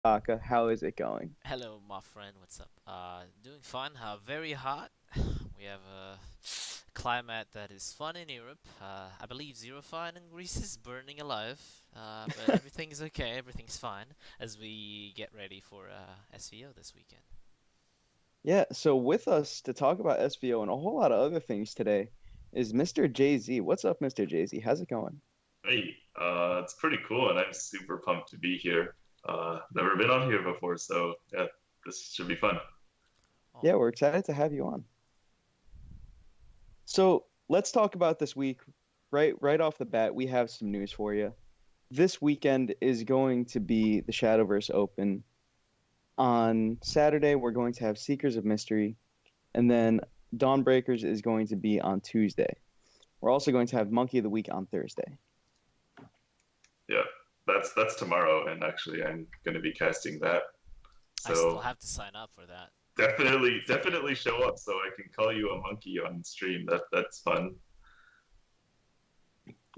Aka, how is it going? Hello, my friend. What's up? Doing fine. Very hot. We have a climate that is fun in Europe. I believe zero fine in Greece is burning alive. But everything's okay. Everything's fine as we get ready for SVO this weekend. Yeah, so with us to talk about SVO and a whole lot of other things today is Mr. JaZe. What's up, Mr. JaZe? How's it going? Hey, it's pretty cool, and I'm super pumped to be here. Never been on here before, so yeah, this should be fun. Yeah, Oh, we're excited to have you on. So let's talk about this week. Right off the bat, we have some news for you. This weekend is going to be the Shadowverse Open. On Saturday, we're going to have Seekers of Mystery, and then Dawnbreakers is going to be on Tuesday. We're also going to have Monkey of the Week on Thursday. Yeah, that's tomorrow, and actually, I'm going to be casting that. I still So have to sign up for that. definitely show up so I can call you a monkey on stream. That's fun.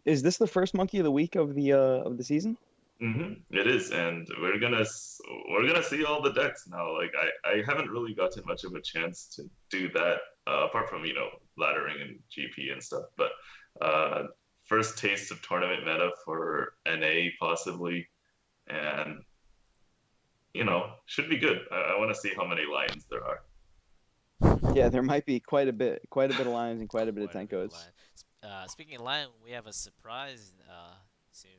Is this the first Monkey of the Week of the season? It is, and we're gonna see all the decks now. Like I haven't really gotten much of a chance to do that, apart from laddering and GP and stuff. But uh, first taste of tournament meta for NA possibly, and should be good. I want to see how many lions there are. Yeah, there might be quite a bit of lions and quite a bit of Quite a bit of Tenkos. lion. Speaking of lion, we have a surprise soon.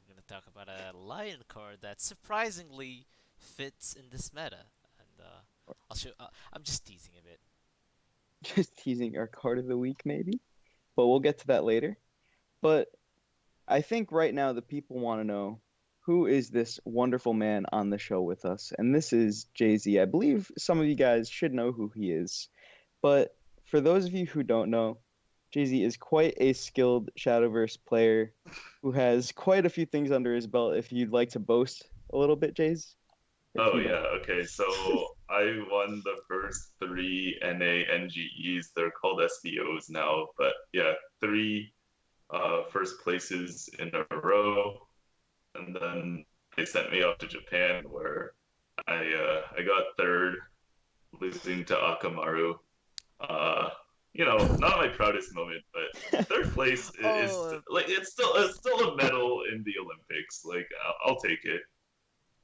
We're gonna talk about a lion card that surprisingly fits in this meta, and I'll show. I'm just teasing a bit. Just teasing our card of the week, maybe, but we'll get to that later. But I think right now the people want to know who is this wonderful man on the show with us, and this is JaZe. I believe some of you guys should know who he is, but for those of you who don't know, JaZe is quite a skilled Shadowverse player who has quite a few things under his belt. If you'd like to boast a little bit, Jaze, if Oh you don't. yeah, okay. So I won the first three NA NGEs. They're called SBOs now, but yeah, three first places in a row, and then they sent me off to Japan where I got third, losing to Akamaru. Uh, not my proudest moment, but third place is Oh, like it's still a medal in the Olympics. Like I'll take it.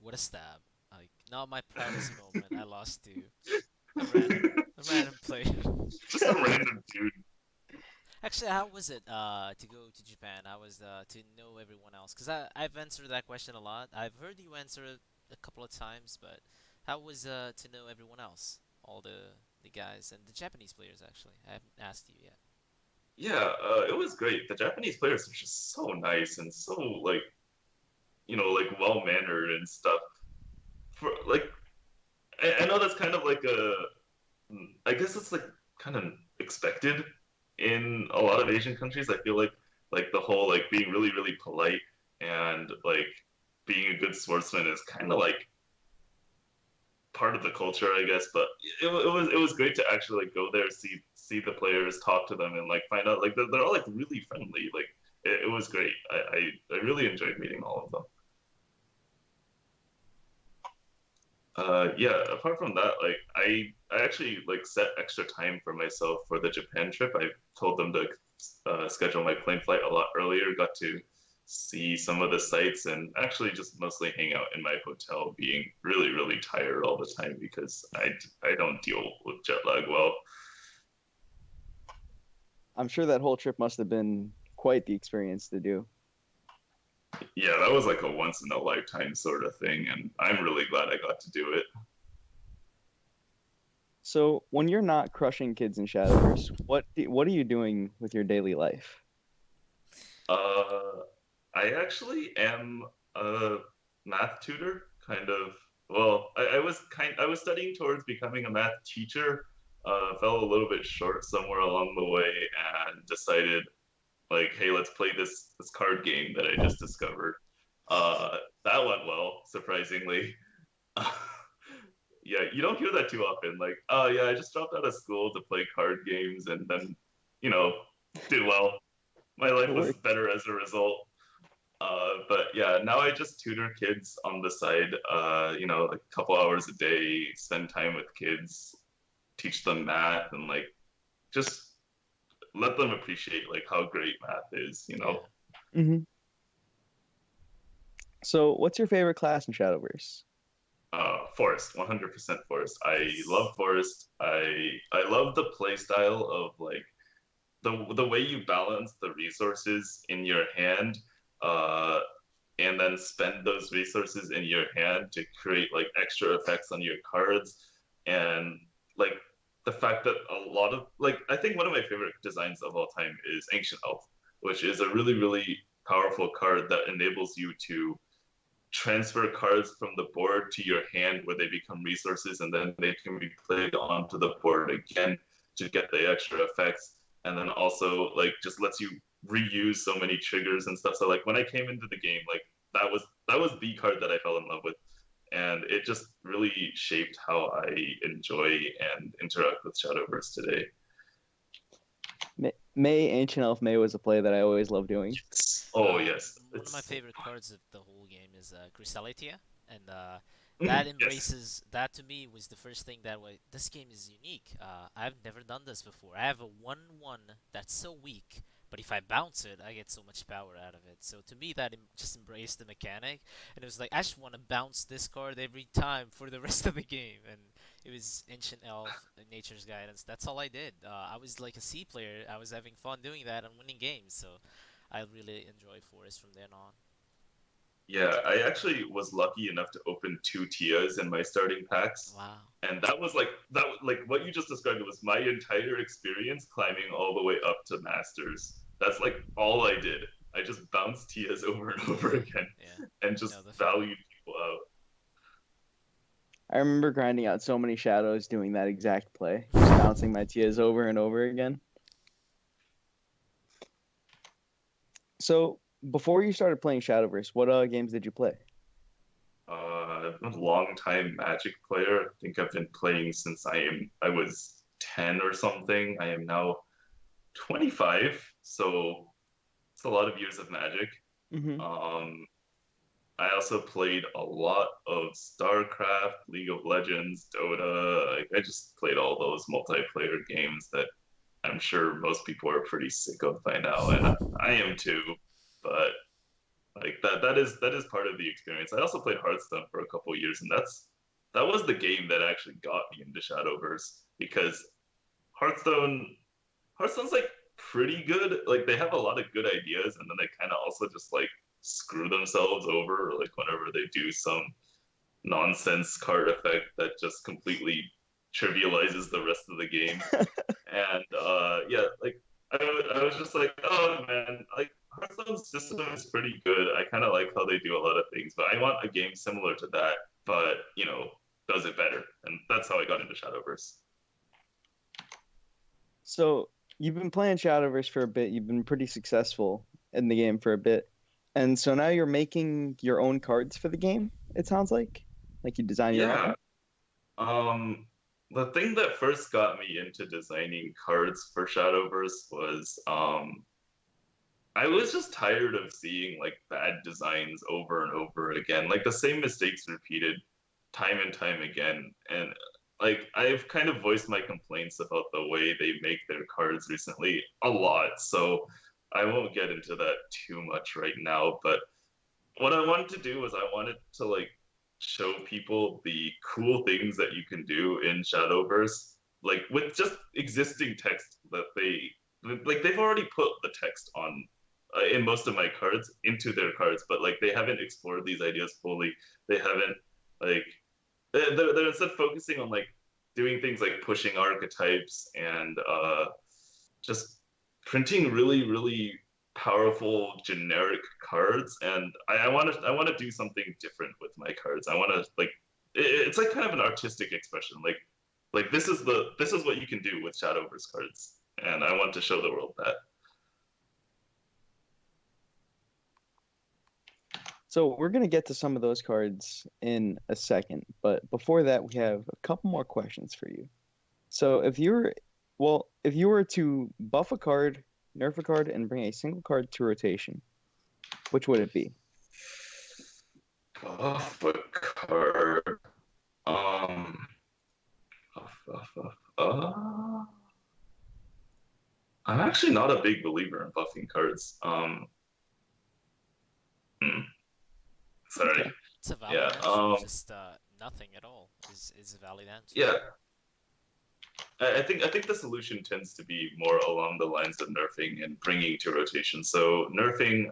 what a stab! Like not my proudest moment. I lost to a random, a random player. Just some random dude. Actually, how was it to go to Japan? How was to know everyone else? Cause I've answered that question a lot. I've heard you answer it a couple of times, but how was to know everyone else? All the guys and the Japanese players actually. I haven't asked you yet. Yeah, it was great. The Japanese players are just so nice and so like well mannered and stuff. For like, I know that's kind of like I guess it's like kind of expected in a lot of Asian countries. I feel like the whole like being really polite and like being a good sportsman is kind of like part of the culture, I guess. But it was great to actually like go there, see the players, talk to them, and like find out like they're all like really friendly. Like it was great. I really enjoyed meeting all of them. Yeah, apart from that, like I actually like set extra time for myself for the Japan trip. I told them to schedule my plane flight a lot earlier. Got to see some of the sights and actually just mostly hang out in my hotel, being really tired all the time because I don't deal with jet lag well. I'm sure that whole trip must have been quite the experience to do. Yeah, that was like a once in a lifetime sort of thing, and I'm really glad I got to do it. So, when you're not crushing kids in Shadowverse, what are you doing with your daily life? Uh, I actually am a math tutor, kind of. Well, I was studying towards becoming a math teacher. Fell a little bit short somewhere along the way, and decided like, hey, let's play this card game that I just discovered. That went well, surprisingly. Yeah, you don't hear that too often. Like, oh yeah, I just dropped out of school to play card games, and then, you know, did well. My life It was worked. better as a result. But yeah, now I just tutor kids on the side. Like a couple hours a day, spend time with kids, teach them math, and like just let them appreciate like how great math is. Yeah. Hmm. So, what's your favorite class in Shadowverse? Forest, 100% Forest. I Nice. love Forest. I love the play style of like the way you balance the resources in your hand, uh, and then spend those resources in your hand to create like extra effects on your cards, and like the fact that a lot of like I think one of my favorite designs of all time is Ancient Elf, which is a really powerful card that enables you to transfer cards from the board to your hand where they become resources and then they can be played onto the board again to get the extra effects, and then also like just lets you reuse so many triggers and stuff. So like when I came into the game, like that was the card that I fell in love with, and it just really shaped how I enjoy and interact with Shadowverse today. May Ancient Elf May was a play that I always loved doing. Oh yes, One of my it's so favorite cards of the whole game is Crystallitia, and Mhm, that yes. embraces that to me was the first thing that was this game is unique. I've never done this before. I have a 1/1 that's so weak, but if I bounce it, I get so much power out of it. So to me, that just embraced the mechanic, and it was like I just want to bounce this card every time for the rest of the game. And it was Ancient Elf, Nature's Guidance. That's all I did. I was like a C player. I was having fun doing that and winning games. So I really enjoy Forest from then on. Yeah, I actually was lucky enough to open two Tias in my starting packs. Wow. And like what you just described was my entire experience climbing all the way up to Masters. That's like all I did. I just bounced Tias over and over again Yeah. and I just know the feeling. valued people out. I remember grinding out so many shadows doing that exact play, just bouncing my Tias over and over again. So, before you started playing Shadowverse, what games did you play? I'm a long time Magic player. I think I've been playing since I was 10 or something. I am now 25, so it's a lot of years of Magic. Hmm. Um, I also played a lot of StarCraft, League of Legends, Dota. Like, I just played all those multiplayer games that I'm sure most people are pretty sick of by now, and I am too. But like that is part of the experience. I also played Hearthstone for a couple of years, and that was the game that actually got me into Shadowverse because Hearthstone Hearthstone's like pretty good. Like they have a lot of good ideas, and then they kind of also just like screw themselves over, like whenever they do some nonsense card effect that just completely trivializes the rest of the game. And yeah, like I was just like, oh man, like Hearthstone's system is pretty good. I kind of like how they do a lot of things, but I want a game similar to that, but does it better. And that's how I got into Shadowverse. So, you've been playing Shadowverse for a bit. You've been pretty successful in the game for a bit. And so now you're making your own cards for the game, it sounds like. Like you design your Yeah. own. Um, the thing that first got me into designing cards for Shadowverse was I was just tired of seeing like bad designs over and over again, like the same mistakes repeated time and time again. And like I've kind of voiced my complaints about the way they make their cards recently a lot, so I won't get into that too much right now. But what I wanted to do was I wanted to like show people the cool things that you can do in Shadowverse, like with just existing text that they've already put the text on in most of my cards into their cards, but like they haven't explored these ideas fully. They haven't like they're instead focusing on like doing things like pushing archetypes and just printing really powerful generic cards. And I want to do something different with my cards. I want to like it's like kind of an artistic expression. Like this is what you can do with Shadowverse cards, and I want to show the world that. So, we're going to get to some of those cards in a second. But before that, we have a couple more questions for you. So, if you were to buff a card, nerf a card, and bring a single card to rotation, which would it be? Buff a card. Uh, I'm actually not a big believer in buffing cards. Hmm, sorry. Okay. It's a valid Yeah. answer. Just nothing at all is a valid answer. Yeah. I think the solution tends to be more along the lines of nerfing and bringing to rotation. So nerfing,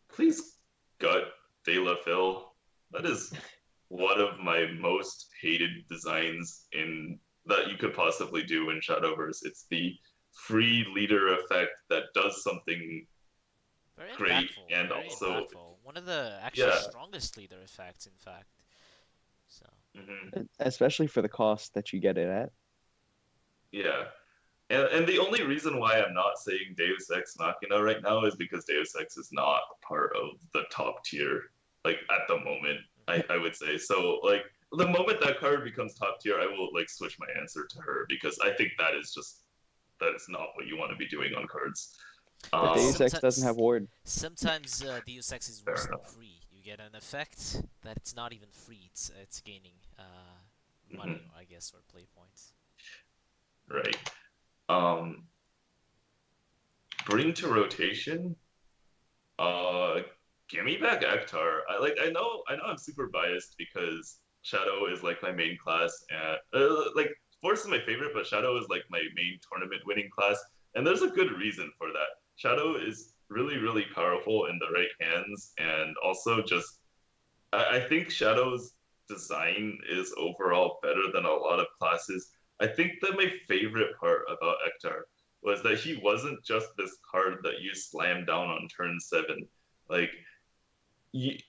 please gut De La Phil. That is one of my most hated designs in that you could possibly do in Shadowverse. It's the free leader effect that does something Very great impactful. and Very also impactful. One of the actually yeah. strongest leader effects, in fact. So. Hmm. Especially for the cost that you get it at. Yeah. And the only reason why I'm not saying Deus Ex Machina right now is because Deus Ex is not part of the top tier, like at the moment, I would say. So like the moment that card becomes top tier, I will like switch my answer to her because I think that is not what you want to be doing on cards. But Deus Ex doesn't have ward. Sometimes Deus Ex is Fair worse than enough. free. You get an effect that it's not even free. It's gaining money, I guess, or play points. Right. Um, bring to rotation. Give me back Ektar. I know I'm super biased because Shadow is like my main class, and like Force is my favorite, but Shadow is like my main tournament winning class, and there's a good reason for that. Shadow is really really powerful in the right hands, and also just I think Shadow's design is overall better than a lot of classes. I think that my favorite part about Ektar was that he wasn't just this card that you slam down on turn 7. Like he,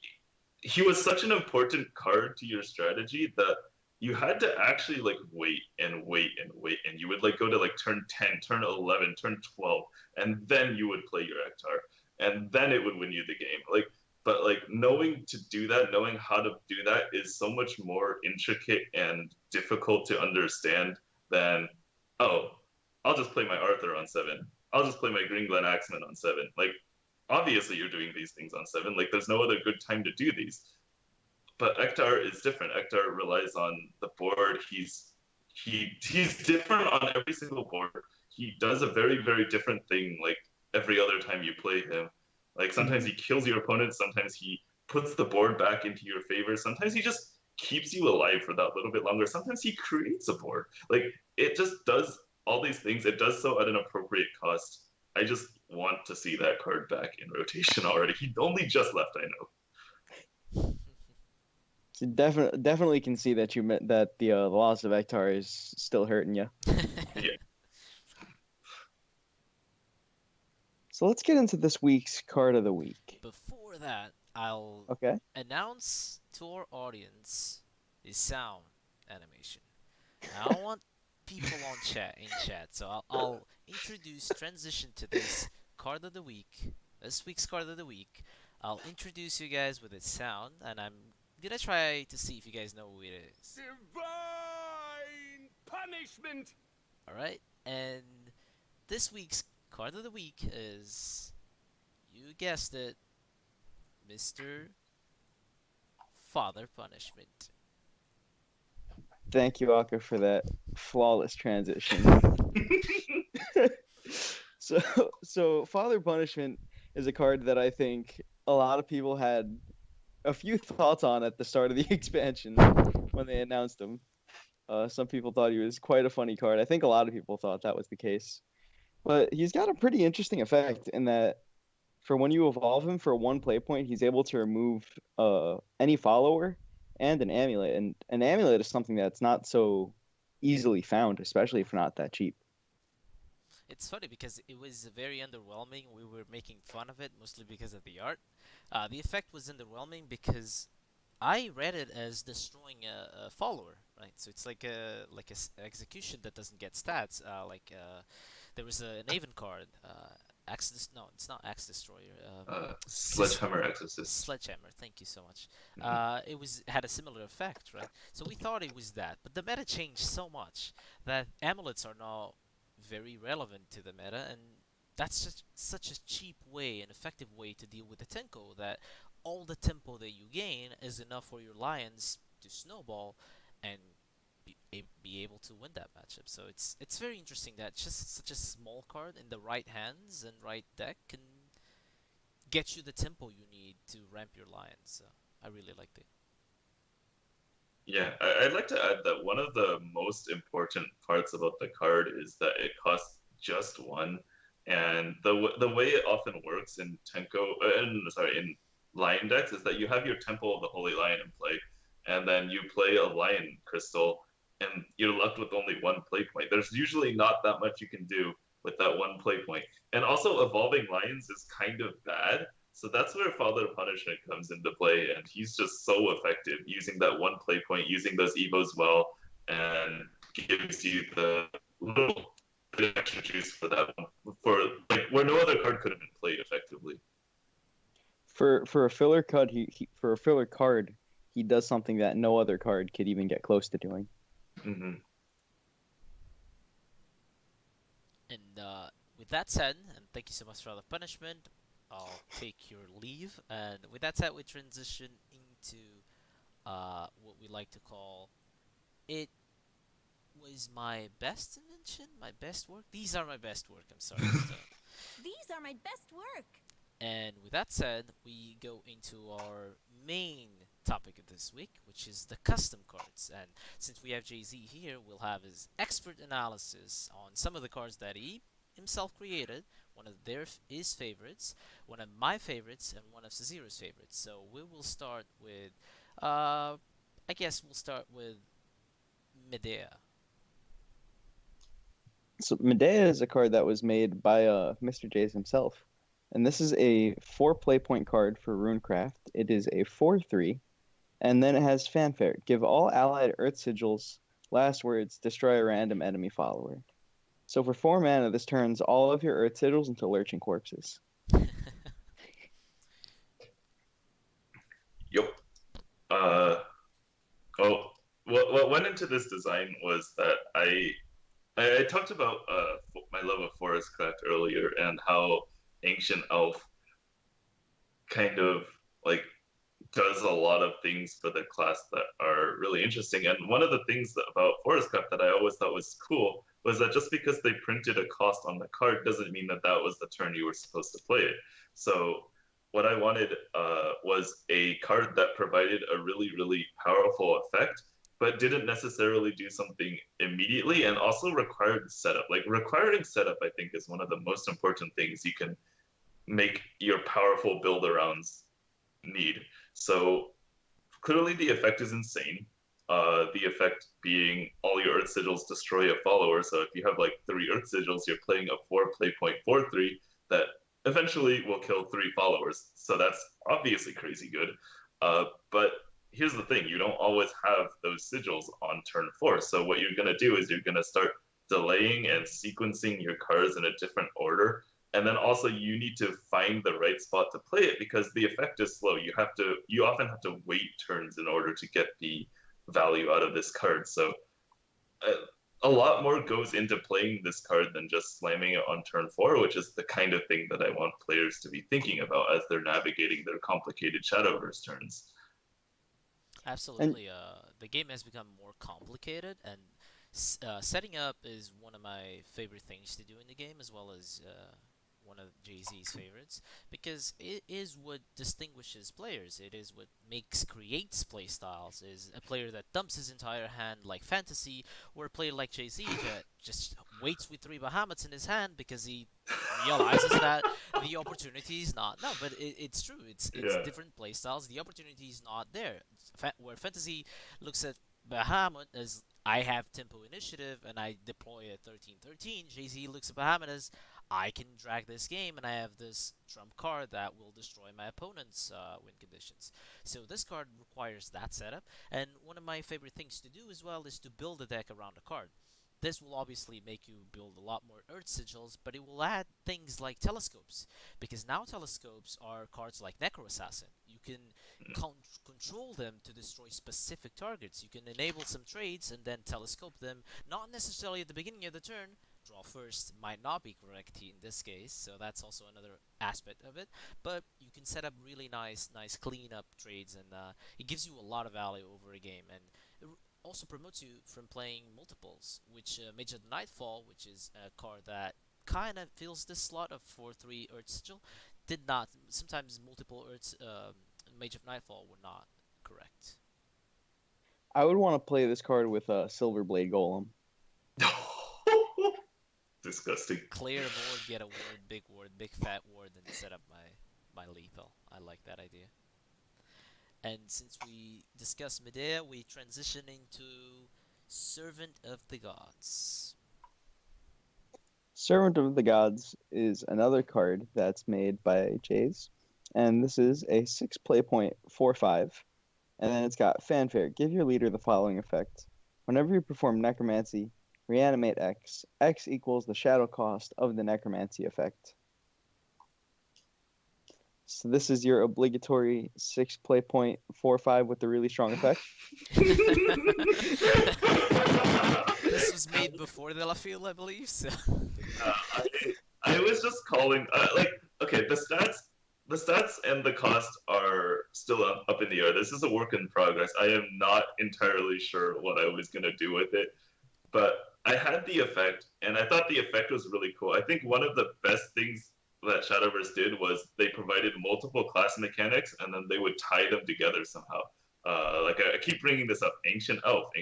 he was such an important card to your strategy that you had to actually like wait and wait and wait, and you would like go to like turn 10, turn 11, turn 12, and then you would play your Ektar, and then it would win you the game. Like, but like knowing to do that, knowing how to do that is so much more intricate and difficult to understand than, oh, I'll just play my Arthur on 7. I'll just play my Green Glen Axeman on 7. Like, obviously you're doing these things on 7. Like, there's no other good time to do these. But Ektar is different. Ektar relies on the board. He's different on every single board. He does a very, very different thing like every other time you play him. Like sometimes he kills your opponent, sometimes he puts the board back into your favor, sometimes he just keeps you alive for that little bit longer, sometimes he creates a board. Like it just does all these things. It does so at an appropriate cost. I just want to see that card back in rotation already. He only just left, I know. So definitely can see that you meant that the loss of Ektar is still hurting you. Yeah. So let's get into this week's card of the week. Before that, I'll Okay. announce to our audience the sound animation. Now, I want people in chat, so I'll transition to this card of the week, this week's card of the week. I'll introduce you guys with its sound, and I'm gonna try to see if you guys know who it is. Divine punishment! Alright, and this week's card of the week is, you guessed it, Mr. Father Punishment. Thank you, Aka, for that flawless transition. So Father Punishment is a card that I think a lot of people had a few thoughts on at the start of the expansion when they announced him. Some people thought he was quite a funny card. I think a lot of people thought that was the case. But he's got a pretty interesting effect in that for when you evolve him for 1 play point, he's able to remove any follower and an amulet. And an amulet is something that's not so easily found, especially if not that cheap. It's funny because it was very underwhelming. We were making fun of it mostly because of the art. The effect was underwhelming because I read it as destroying a follower, right? So it's like a execution that doesn't get stats. There was an Aven card, no, it's not Axe Destroyer. Sledgehammer Exorcist. Sledgehammer, thank you so much. It had a similar effect, right? So we thought it was that, but the meta changed so much that amulets are now very relevant to the meta, and that's just such a cheap way, an effective way to deal with the Tenko, that all the tempo that you gain is enough for your Lions to snowball and be able to win that matchup. So it's very interesting that just such a small card in the right hands and right deck can get you the tempo you need to ramp your Lions. So I really liked it. Yeah, I'd like to add that one of the most important parts about the card is that it costs just one, and the way it often works in Tenko, in Lion decks is that you have your Temple of the Holy Lion in play, and then you play a Lion Crystal, and you're left with only one play point. There's usually not that much you can do with that one play point, and also evolving Lions is kind of bad, so that's where Father Punishment comes into play, and he's just so effective using that one play point, using those evos well, and gives you the little bit of extra juice for that one, for like where no other card could have been played effectively. For a filler card, for a filler card, he does something that no other card could even get close to doing. Mm-hmm. And with that said, and thank you so much for the punishment, I'll take your leave. And with that said, we transition into what we like to call it was my best invention, my best work. These are my best work. I'm sorry. So. These are my best work. And with that said, we go into our main topic of this week, which is the custom cards. And since we have JaZe here, we'll have his expert analysis on some of the cards that he himself created, one of his favorites, one of my favorites, and one of Ceziro's favorites. So we will start with, I guess we'll start with Medea. So Medea is a card that was made by Mr. JaZe himself. And this is a 4 play point card for Runecraft. It is a 4/3. And then it has Fanfare. Give all allied Earth Sigils last words, destroy a random enemy follower. So for 4 mana, this turns all of your Earth Sigils into Lurching Corpses. Yep. What went into this design was that I talked about my love of Forestcraft earlier and how Ancient Elf kind of like does a lot of things for the class that are really interesting. And one of the things about Forestcraft that I always thought was cool was that just because they printed a cost on the card doesn't mean that that was the turn you were supposed to play it. So what I wanted was a card that provided a really, really powerful effect, but didn't necessarily do something immediately and also required setup. Like requiring setup, I think, is one of the most important things you can make your powerful build arounds need. So clearly the effect is insane. The effect being all your Earth Sigils destroy a follower. So if you have like 3 Earth Sigils, you're playing a 4 play point 4/3 that eventually will kill 3 followers. So that's obviously crazy good. But here's the thing, you don't always have those sigils on turn 4. So what you're going to do is you're going to start delaying and sequencing your cards in a different order. And then also you need to find the right spot to play it because the effect is slow. You often have to wait turns in order to get the value out of this card. So a lot more goes into playing this card than just slamming it on turn 4, which is the kind of thing that I want players to be thinking about as they're navigating their complicated Shadowverse turns. Absolutely. The game has become more complicated, and setting up is one of my favorite things to do in the game, as well as one of JaZe's favorites, because it is what distinguishes players. It is what creates play styles. Is a player that dumps his entire hand like Fantasy, or a player like JaZe that just waits with 3 Bahamut's in his hand because he realizes that the opportunity is not. No, but it's true. It's different play styles. The opportunity is not there. Where Fantasy looks at Bahamut as I have tempo initiative and I deploy a 13/13, JaZe looks at Bahamut as I can drag this game and I have this trump card that will destroy my opponent's win conditions. So this card requires that setup, and one of my favorite things to do as well is to build a deck around a card. This will obviously make you build a lot more Earth Sigils, but it will add things like Telescopes, because now Telescopes are cards like Necro Assassin. You can control them to destroy specific targets. You can enable some trades and then Telescope them, not necessarily at the beginning of the turn, draw first might not be correct in this case, so that's also another aspect of it. But you can set up really nice cleanup trades, and it gives you a lot of value over a game, and it also promotes you from playing multiples, which Mage of Nightfall, which is a card that kind of fills the slot of 4/3 Earth Sigil, did not. Sometimes multiple Earths, Mage of Nightfall were not correct. I would want to play this card with a Silverblade Golem. Disgusting. Clear board, get a ward, big fat ward, and set up my lethal. I like that idea. And since we discussed Medea, we transition into Servant of the Gods. Servant of the Gods is another card that's made by JaZe, and this is a 6 play point 4/5, and then it's got Fanfare. Give your leader the following effect. Whenever you perform Necromancy, reanimate X. X equals the shadow cost of the Necromancy effect. So this is your obligatory 6 play point 4/5 with the really strong effect. This was made before the Lafille, I believe. So. I was just calling okay, the stats and the cost are still up in the air. This is a work in progress. I am not entirely sure what I was gonna do with it, but I had the effect, and I thought the effect was really cool. I think one of the best things that Shadowverse did was they provided multiple class mechanics, and then they would tie them together somehow. I keep bringing this up. Ancient Elf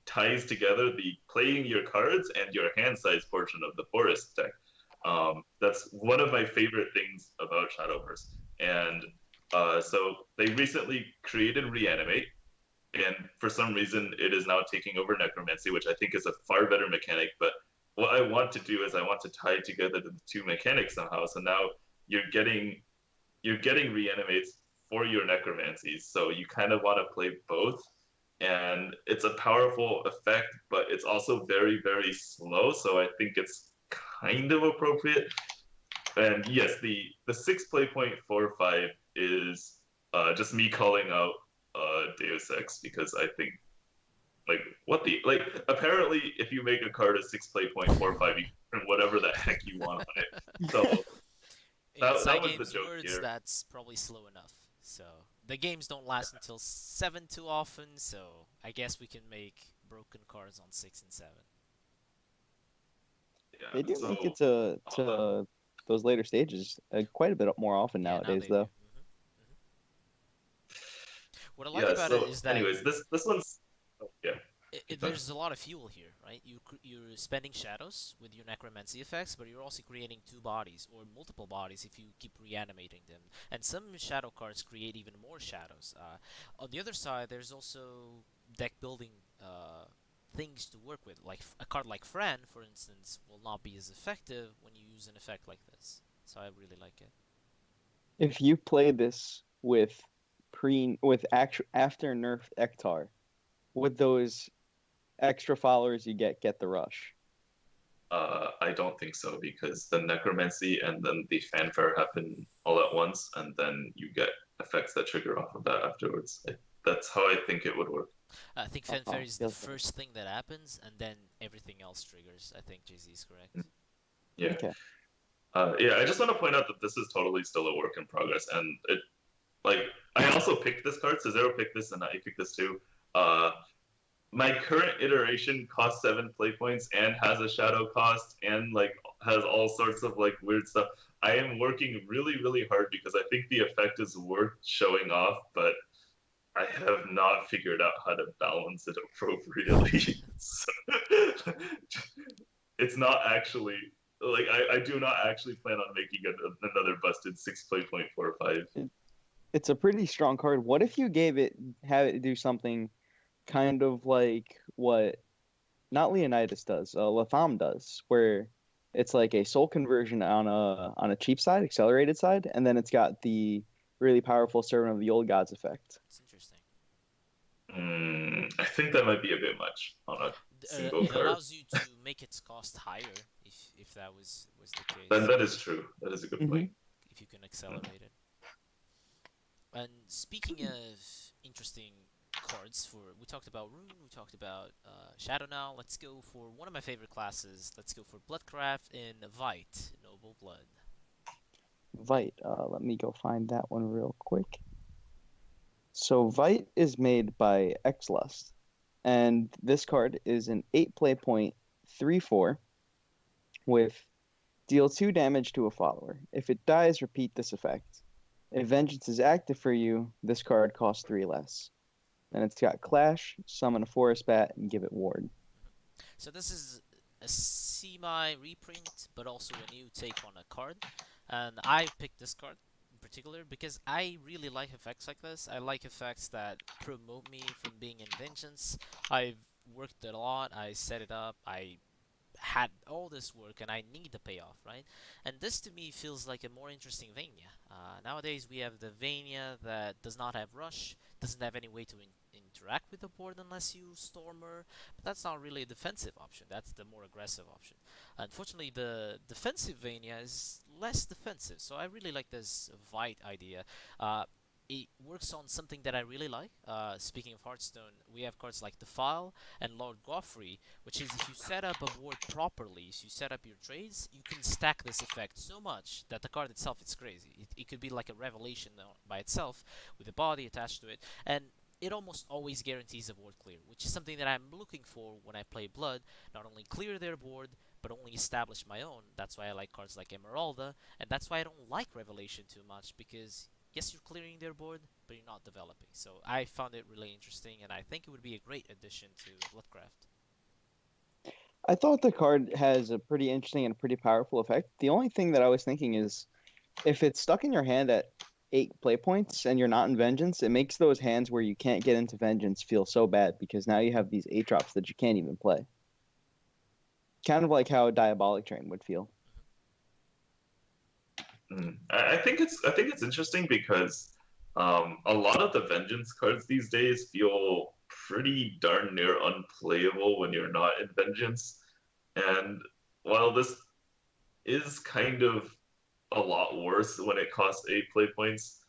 ties together the playing your cards and your hand size portion of the forest deck. That's one of my favorite things about Shadowverse. And so they recently created Reanimate, and for some reason it is now taking over Necromancy, which I think is a far better mechanic. But what I want to do is I want to tie together the two mechanics somehow. So now you're getting Reanimates for your Necromancies. So you kind of want to play both. And it's a powerful effect, but it's also very, very slow. So I think it's kind of appropriate. And yes, the 6 play point 4/5 is just me calling out Deus Ex, because I think apparently if you make a card a 6 play point 4/5, you can print whatever the heck you want on it. So that was the joke here. That's probably slow enough. So the games don't last until 7 too often, so I guess we can make broken cards on 6 and 7. Yeah, They do make it to those later stages quite a bit more often nowadays, though. What I like about it is that. Anyways, this one's. Oh, yeah. There's a lot of fuel here, right? You're spending shadows with your necromancy effects, but you're also creating 2 bodies or multiple bodies if you keep reanimating them. And some shadow cards create even more shadows. On the other side, there's also deck building things to work with. Like a card like Fran, for instance, will not be as effective when you use an effect like this. So I really like it. If you play this with after nerfed Ektar, with those extra followers you get the rush. I don't think so, because the Necromancy and then the Fanfare happen all at once, and then you get effects that trigger off of that afterwards. That's how I think it would work. I think Fanfare is the first thing that happens, and then everything else triggers. I think JaZe is correct. Yeah. Okay. Yeah, I just want to point out that this is totally still a work in progress, and I also picked this card, so Szerro picked this, and I picked this too. My current iteration costs 7 play points and has a shadow cost and has all sorts of weird stuff. I am working really, really hard because I think the effect is worth showing off, but I have not figured out how to balance it appropriately. So, it's not actually I do not actually plan on making another busted 6 play point 4/5. It's a pretty strong card. What if you have it do something kind of like what not Leonidas does, Latham does, where it's like a soul conversion on a cheap side, accelerated side, and then it's got the really powerful Servant of the Old Gods effect. It's interesting. I think that might be a bit much on a single card. It allows you to make its cost higher if that was the case. Then that is true. That is a good point. If you can accelerate it. And speaking of interesting cards for. We talked about Rune, we talked about Shadow now. Let's go for one of my favorite classes. Let's go for Bloodcraft in Vite, Noble Blood. Vite. Let me go find that one real quick. So Vite is made by Xlust, and this card is an 8 play point 3/4 with deal 2 damage to a follower. If it dies, repeat this effect. If Vengeance is active for you, this card costs 3 less. And it's got Clash, summon a Forest Bat, and give it Ward. So this is a semi-reprint, but also a new take on a card. And I picked this card in particular because I really like effects like this. I like effects that promote me from being in Vengeance. I've worked it a lot, I set it up, I had all this work and I need the payoff, right? And this to me feels like a more interesting Vania. Nowadays we have the Vania that does not have rush, doesn't have any way to interact with the board unless you Stormer, but that's not really a defensive option, that's the more aggressive option. Unfortunately, the defensive Vania is less defensive, so I really like this Vite idea. It works on something that I really like. Speaking of Hearthstone, we have cards like Defile and Lord Goffrey, which is if you set up a board properly, if you set up your trades, you can stack this effect so much that the card itself is crazy. It could be like a revelation by itself with a body attached to it, and it almost always guarantees a board clear, which is something that I'm looking for when I play Blood. Not only clear their board, but only establish my own. That's why I like cards like Emeralda, and that's why I don't like Revelation too much, because yes, you're clearing their board, but you're not developing. So I found it really interesting, and I think it would be a great addition to Bloodcraft. I thought the card has a pretty interesting and pretty powerful effect. The only thing that I was thinking is if it's stuck in your hand at 8 play points and you're not in Vengeance, it makes those hands where you can't get into Vengeance feel so bad because now you have these 8 drops that you can't even play. Kind of like how Diabolic Train would feel. I think it's interesting because a lot of the Vengeance cards these days feel pretty darn near unplayable when you're not in Vengeance. And while this is kind of a lot worse when it costs 8 play points,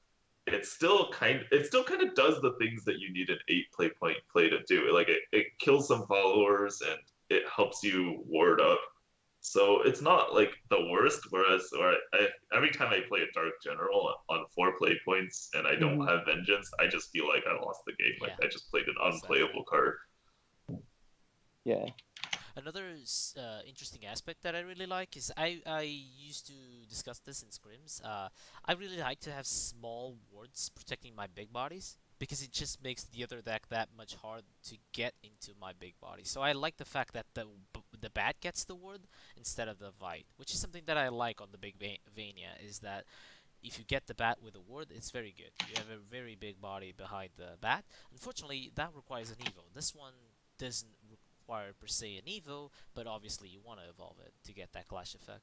it still kind of does the things that you need an 8 play point play to do. Like it kills some followers and it helps you ward up. So it's not like the worst. Whereas every time I play a Dark General on 4 play points and I don't have Vengeance, I just feel like I lost the game. Like I just played an unplayable card. Yeah. Another interesting aspect that I really like is I used to discuss this in scrims. I really like to have small wards protecting my big bodies, because it just makes the other deck that much hard to get into my big body. So I like the fact that the bat gets the ward instead of the Vite, which is something that I like on the big Vania, is that if you get the bat with a ward, it's very good. You have a very big body behind the bat. Unfortunately, that requires an Evo. This one doesn't require per se an Evo, but obviously you want to evolve it to get that clash effect.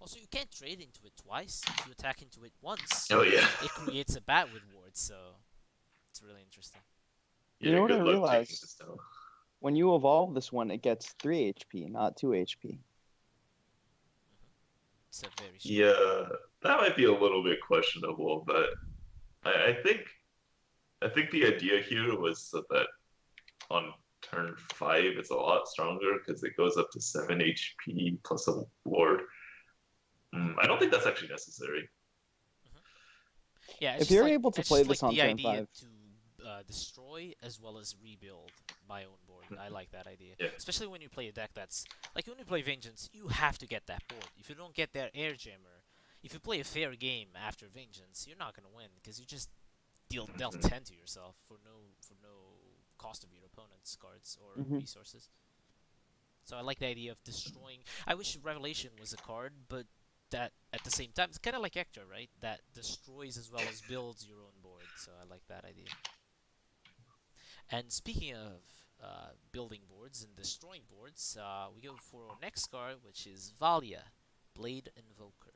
Also, you can't trade into it twice. If you attack into it once, it creates a bat with wards, so it's really interesting. You know what I realized? When you evolve this one, it gets 3 HP, not 2 HP. It's a very yeah, that might be a little bit questionable, but I think the idea here was so that on turn 5 it's a lot stronger because it goes up to 7 HP plus a ward. I don't think that's actually necessary. Yeah, if you're able to play this on turn 5, to destroy as well as rebuild my own board. I like that idea, especially when you play a deck that's like when you play Vengeance, you have to get that board. If you don't get that Air Jammer, if you play a fair game after Vengeance, you're not gonna win because you just dealt 10 to yourself for no cost of your opponent's cards or resources. So I like the idea of destroying. I wish Revelation was a card, but that at the same time, it's kind of like Hector, right? That destroys as well as builds your own board. So I like that idea. And speaking of building boards and destroying boards, we go for our next card, which is Valia, Blade Invoker.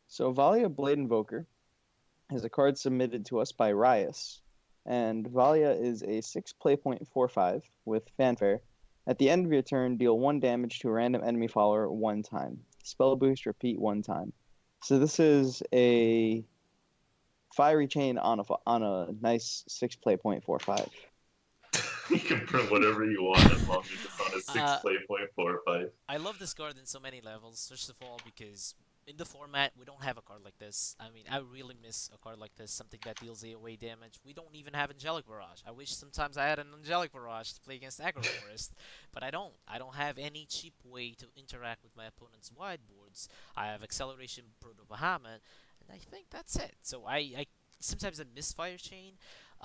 So Valia, Blade Invoker is a card submitted to us by Rias. And Valia is a 6 play point 4/5 with Fanfare. At the end of your turn, deal 1 damage to a random enemy follower 1 time. Spell boost, repeat 1 time. So this is a Fiery Chain on a nice 6-play 0.45. You can print whatever you want as long as it's on a 6-play 0.45. I love this card in so many levels. First of all, because in the format we don't have a card like this. I mean, I really miss a card like this, something that deals AoE damage. We don't even have Angelic Barrage. I wish sometimes I had an Angelic Barrage to play against Aggro Forest, but I don't. I don't have any cheap way to interact with my opponent's wide boards. I have Acceleration Proto Bahamut, and I think that's it. So I sometimes I miss Fire Chain.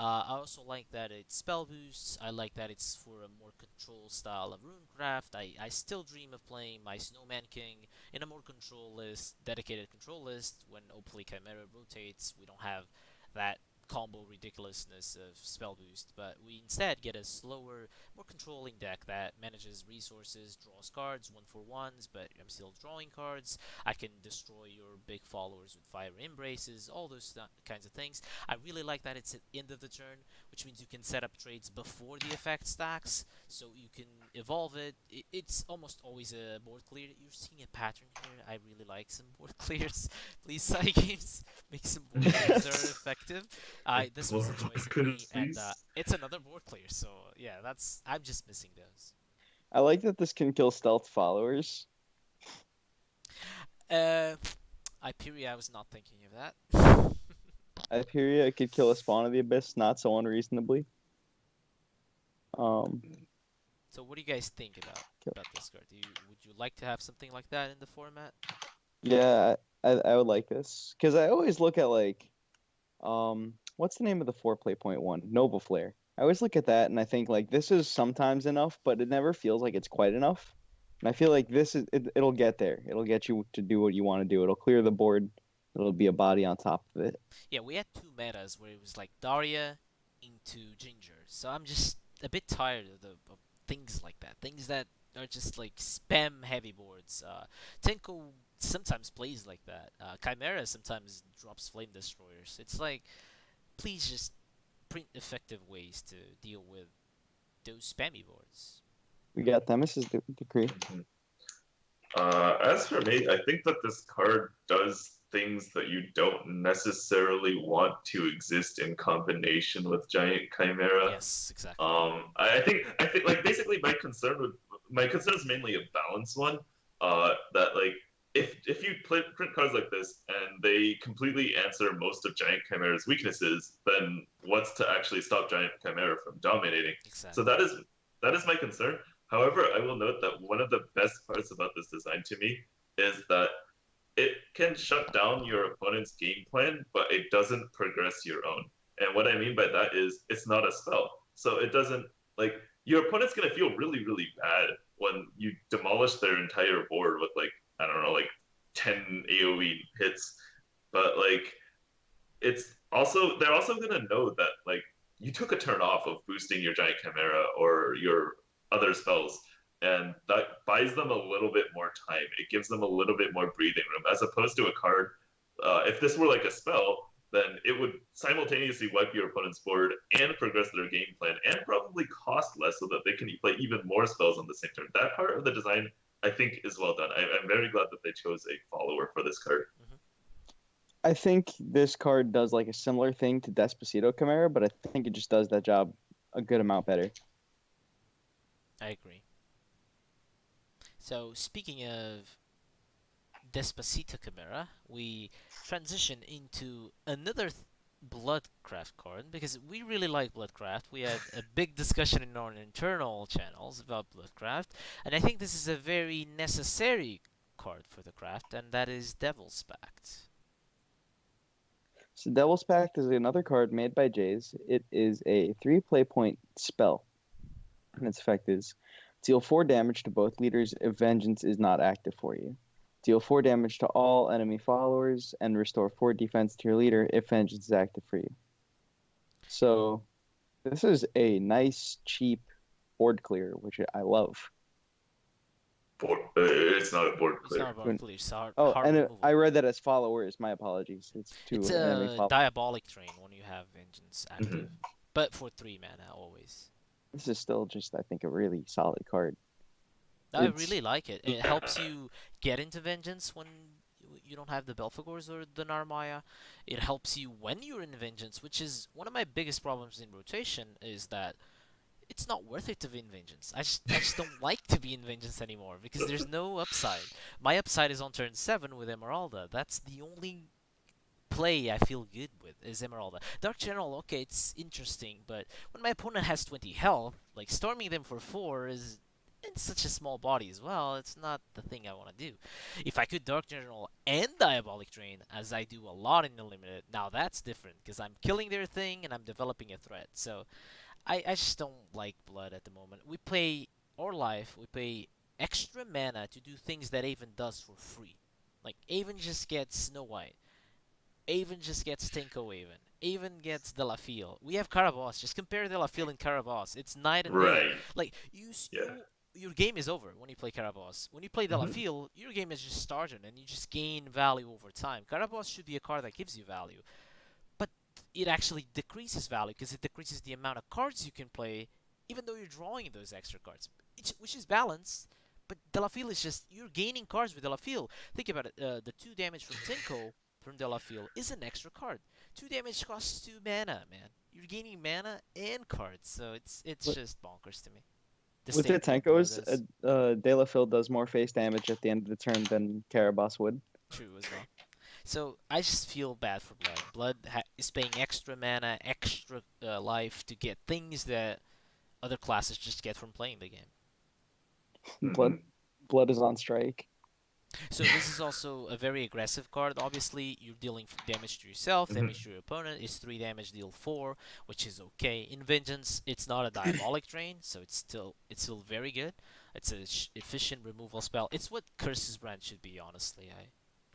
I also like that it's spell boosts. I like that it's for a more control style of runecraft. I still dream of playing my Snowman King in a more control list, dedicated control list. When hopefully Chimera rotates, we don't have that combo ridiculousness of spell boost, but we instead get a slower, more controlling deck that manages resources, draws cards, 1-for-1s, but I'm still drawing cards. I can destroy your big followers with Fire Embraces, all those kinds of things. I really like that it's at the end of the turn, which means you can set up trades before the effect stacks, so you can evolve it. It's almost always a board clear. You're seeing a pattern here. I really like some board clears. Please, side games, make some board clears that are effective. This was a choice of me, and it's another board clear, so yeah, I'm just missing those. I like that this can kill stealth followers. Hyperia, I was not thinking of that. Hyperia could kill a Spawn of the Abyss, not so unreasonably. So what do you guys think about this card? Would you like to have something like that in the format? Yeah, I would like this. Because I always look at, like, what's the name of the 4-play 0.1? Nova Flare. I always look at that and I think, like, this is sometimes enough, but it never feels like it's quite enough. And I feel like it'll get there. It'll get you to do what you want to do. It'll clear the board. It'll be a body on top of it. Yeah, we had 2 metas where it was like Daria into Ginger. So I'm just a bit tired of things like that. Things that are just like spam heavy boards. Tenko sometimes plays like that. Chimera sometimes drops Flame Destroyers. It's like, please just print effective ways to deal with those spammy boards. We got Themis' decree. As for me, I think that this card does things that you don't necessarily want to exist in combination with Giant Chimera. Yes, exactly. I think like basically my concern is mainly a balance one. That like if you print cards like this and they completely answer most of Giant Chimera's weaknesses, then what's to actually stop Giant Chimera from dominating? Exactly. So that is my concern. However, I will note that one of the best parts about this design to me is that it can shut down your opponent's game plan, but it doesn't progress your own. And what I mean by that is it's not a spell. So it doesn't, like, your opponent's going to feel really, really bad when you demolish their entire board with, like, I don't know, like 10 AoE hits. But, like, they're also going to know that, like, you took a turn off of boosting your Giant Chimera or your other spells, and that buys them a little bit more time. It gives them a little bit more breathing room, as opposed to a card. If this were like a spell, then it would simultaneously wipe your opponent's board and progress their game plan, and probably cost less so that they can play even more spells on the same turn. That part of the design, I think, is well done. I'm very glad that they chose a follower for this card. Mm-hmm. I think this card does like a similar thing to Despacito Chimera, but I think it just does that job a good amount better. I agree. So, speaking of Despacito Chimera, we transition into another Bloodcraft card, because we really like Bloodcraft. We had a big discussion in our internal channels about Bloodcraft, and I think this is a very necessary card for the craft, and that is Devil's Pact. So Devil's Pact is another card made by JaZe. It is a 3-play point spell. And its effect is deal 4 damage to both leaders if Vengeance is not active for you. Deal 4 damage to all enemy followers and restore 4 defense to your leader if Vengeance is active for you. So this is a nice, cheap board clear, which I love. It's not a board clear. It's not a board clear. It's hard and I read that as followers. My apologies. It's a Diabolic Train when you have Vengeance active, but for 3 mana always. This is still just, I think, a really solid card. I really like it. It helps you get into Vengeance when you don't have the Belphegors or the Narmaya. It helps you when you're in Vengeance, which is one of my biggest problems in rotation, is that it's not worth it to be in Vengeance. I just don't like to be in Vengeance anymore because there's no upside. My upside is on turn 7 with Emeralda. That's the only play I feel good with is Emeralda. Dark General, okay, it's interesting, but when my opponent has 20 health, like storming them for 4 is in such a small body as well. It's not the thing I want to do. If I could Dark General and Diabolic Drain, as I do a lot in the Limited, now that's different because I'm killing their thing and I'm developing a threat. So I just don't like Blood at the moment. We play our life, we pay extra mana to do things that Avon does for free. Like Avon just gets Snow White. Avon just gets Tinko Avon. Avon gets Delafille. We have Caraboss. Just compare Delafille and Caraboss. It's night and day. Right. Like Yeah. your game is over when you play Caraboss. When you play Delafille, your game is just started and you just gain value over time. Caraboss should be a card that gives you value, but it actually decreases value because it decreases the amount of cards you can play, even though you're drawing those extra cards, which is balanced. But Delafille is just you're gaining cards with Delafille. Think about it. The 2 damage from Tinko from Delafille is an extra card. 2 damage costs 2 mana, man. You're gaining mana and cards, so it's just bonkers to me. With the Same Tenkos, does. Delafille does more face damage at the end of the turn than Caraboss would. True as well. So I just feel bad for Blood. Blood is paying extra mana, extra life to get things that other classes just get from playing the game. Blood is on strike. So this is also a very aggressive card. Obviously, you're dealing damage to yourself, damage to your opponent. It's 3 damage, deal 4, which is okay. In Vengeance, it's not a Diabolic Drain, so it's still very good. It's an efficient removal spell. It's what Curse's Brand should be, honestly. I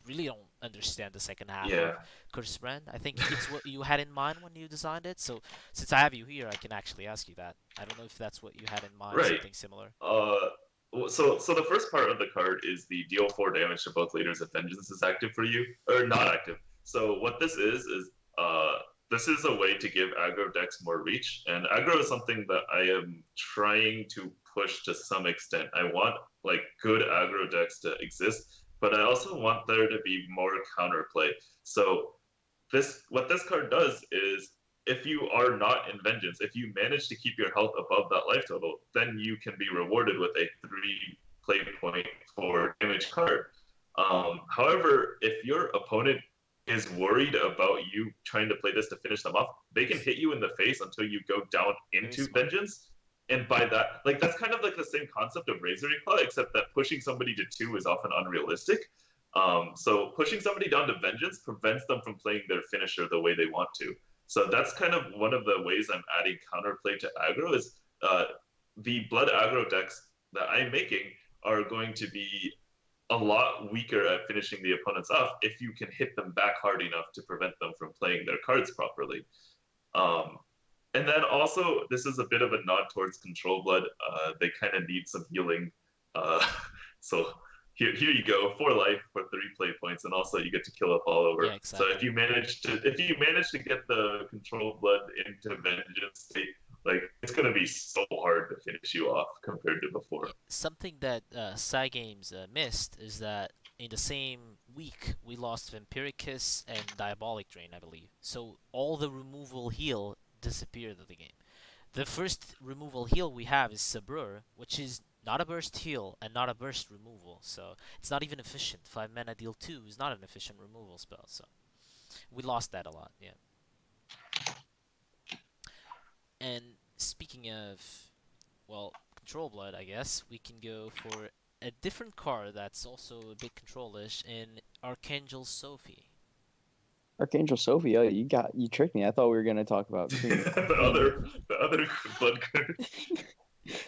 really don't understand the second half of Curse's Brand. I think it's what you had in mind when you designed it. So since I have you here, I can actually ask you that. I don't know if that's what you had in mind, something similar. So the first part of the card is the deal 4 damage to both leaders if Vengeance is active for you, or not active. So what this is this is a way to give aggro decks more reach, and aggro is something that I am trying to push to some extent. I want like good aggro decks to exist, but I also want there to be more counterplay. So what this card does is, if you are not in Vengeance, if you manage to keep your health above that life total, then you can be rewarded with a 3 play point for damage card. However, if your opponent is worried about you trying to play this to finish them off, they can hit you in the face until you go down into Vengeance. And by that, like, that's kind of like the same concept of Razor Claw, except that pushing somebody to 2 is often unrealistic. So pushing somebody down to Vengeance prevents them from playing their finisher the way they want to. So that's kind of one of the ways I'm adding counterplay to aggro is the blood aggro decks that I'm making are going to be a lot weaker at finishing the opponents off if you can hit them back hard enough to prevent them from playing their cards properly. And then also, this is a bit of a nod towards Control Blood. They kind of need some healing. So here you go, 4 life for 3 play points, and also you get to kill up all over. Yeah, exactly. So if you manage to get the Control Blood into Vengeance state, like, it's gonna be so hard to finish you off compared to before. Something that Cygames missed is that in the same week we lost Vampiricus and Diabolic Drain, I believe. So all the removal heal disappeared of the game. The first removal heal we have is Sabrur, which is not a burst heal and not a burst removal, so it's not even efficient. 5 mana deal 2 is not an efficient removal spell, so we lost that a lot, yeah. And speaking of, well, Control Blood, I guess, we can go for a different card that's also a bit control-ish in Archangel Sophie. Archangel Sophie, oh, you tricked me. I thought we were gonna talk about the other blood card.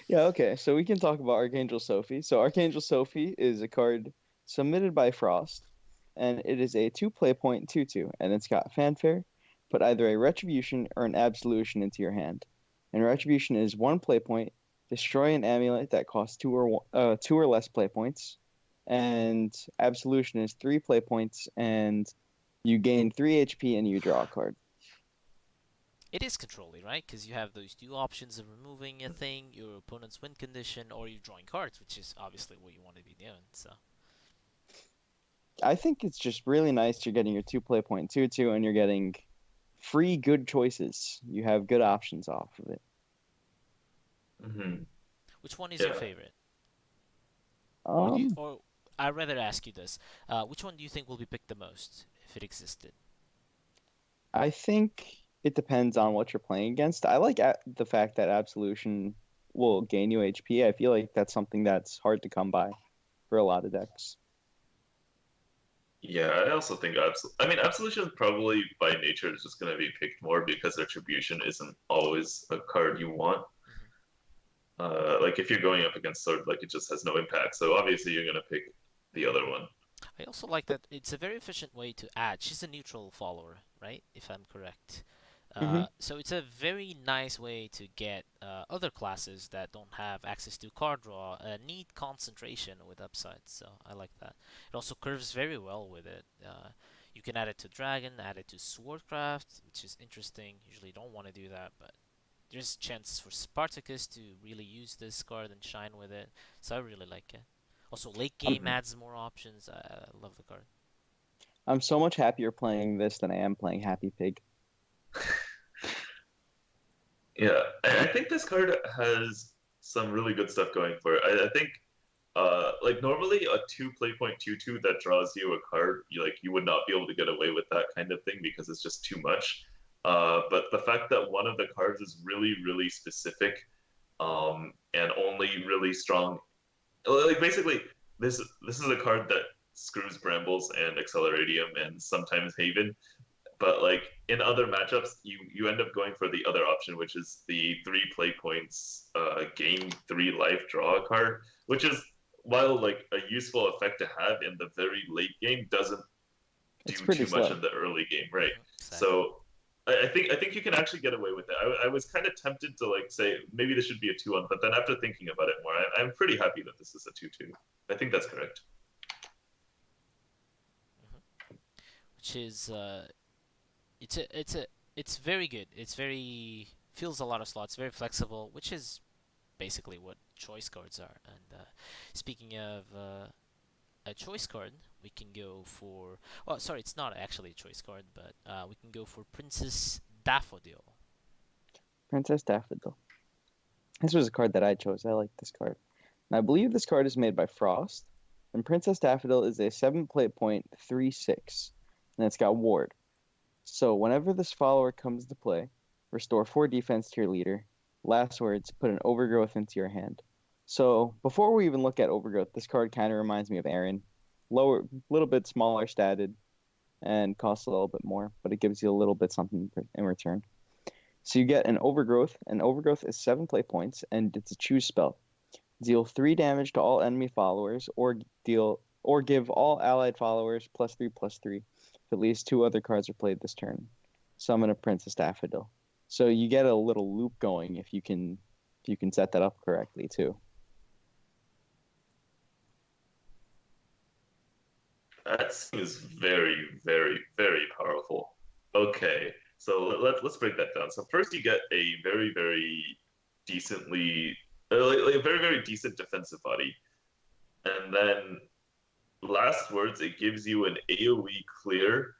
Yeah, okay. So we can talk about Archangel Sophie. So Archangel Sophie is a card submitted by Frost, and it is a 2 play point 2/2, and it's got fanfare. Put either a Retribution or an Absolution into your hand. And Retribution is 1 play point. Destroy an amulet that costs 2 or less play points. And Absolution is 3 play points, and you gain 3 HP and you draw a card. It is controlling, right? Because you have those 2 options of removing a thing, your opponent's win condition, or you're drawing cards, which is obviously what you want to be doing. So I think it's just really nice. You're getting your 2 play point 2/2, and you're getting free good choices. You have good options off of it. Hmm. Which one is your Yeah. favorite? Or Um, or I'd rather ask you this: which one do you think will be picked the most if it existed? I think it depends on what you're playing against. I like the fact that Absolution will gain you HP. I feel like that's something that's hard to come by for a lot of decks. Yeah, I also think I mean, Absolution probably by nature is just going to be picked more because Retribution isn't always a card you want. Mhm. Like if you're going up against Sword, like it just has no impact. So obviously you're going to pick the other one. I also like that it's a very efficient way to add. She's a neutral follower, right? If I'm correct. Hmm. So it's a very nice way to get other classes that don't have access to card draw need concentration with upsides. So I like that. It also curves very well with it. You can add it to Dragon, add it to Swordcraft, which is interesting. Usually don't want to do that, but there's chances for Spartacus to really use this card and shine with it. So I really like it. Also, late game Mhm. adds more options. I love the card. I'm so much happier playing this than I am playing Happy Pig. Yeah, I think this card has some really good stuff going for it. I think like normally a 2 play point 2/2 that draws you a card, you would not be able to get away with that kind of thing because it's just too much. But the fact that one of the cards is really, really specific, and only really strong, like basically this is a card that screws Brambles and Acceleratium and sometimes Haven, but like in other matchups, you end up going for the other option, which is the 3 play points, gain 3 life draw card, which is while like a useful effect to have in the very late game, doesn't do It's pretty too much slow. in the early game, right? Exactly. So I think you can actually get away with it. I was kind of tempted to like say maybe this should be a 2/1, but then after thinking about it more, I'm pretty happy that this is a 2/2. I think that's correct. Which is it's very good. It's very fills a lot of slots, very flexible, which is basically what choice cards are. And speaking of a choice card, we can go for. Oh, sorry, it's not actually a choice card, but we can go for Princess Daffodil. Princess Daffodil. This was a card that I chose. I like this card. And I believe this card is made by Frost. And Princess Daffodil is a 7 play point 3/6. And it's got Ward. So whenever this follower comes to play, restore 4 defense to your leader. Last words, put an Overgrowth into your hand. So before we even look at Overgrowth, this card kind of reminds me of Aaron. Lower, little bit smaller statted, and costs a little bit more, but it gives you a little bit something in return. So you get an Overgrowth. An Overgrowth is 7 play points, and it's a choose spell. Deal 3 damage to all enemy followers, or give all allied followers +3/+3 if at least 2 other cards are played this turn. Summon a Princess Daffodil. So you get a little loop going if you can set that up correctly too. That seems very, very, very powerful. Okay, so let's break that down. So first, you get a very, very decently, like a very, very decent defensive body, and then last words, it gives you an AOE clear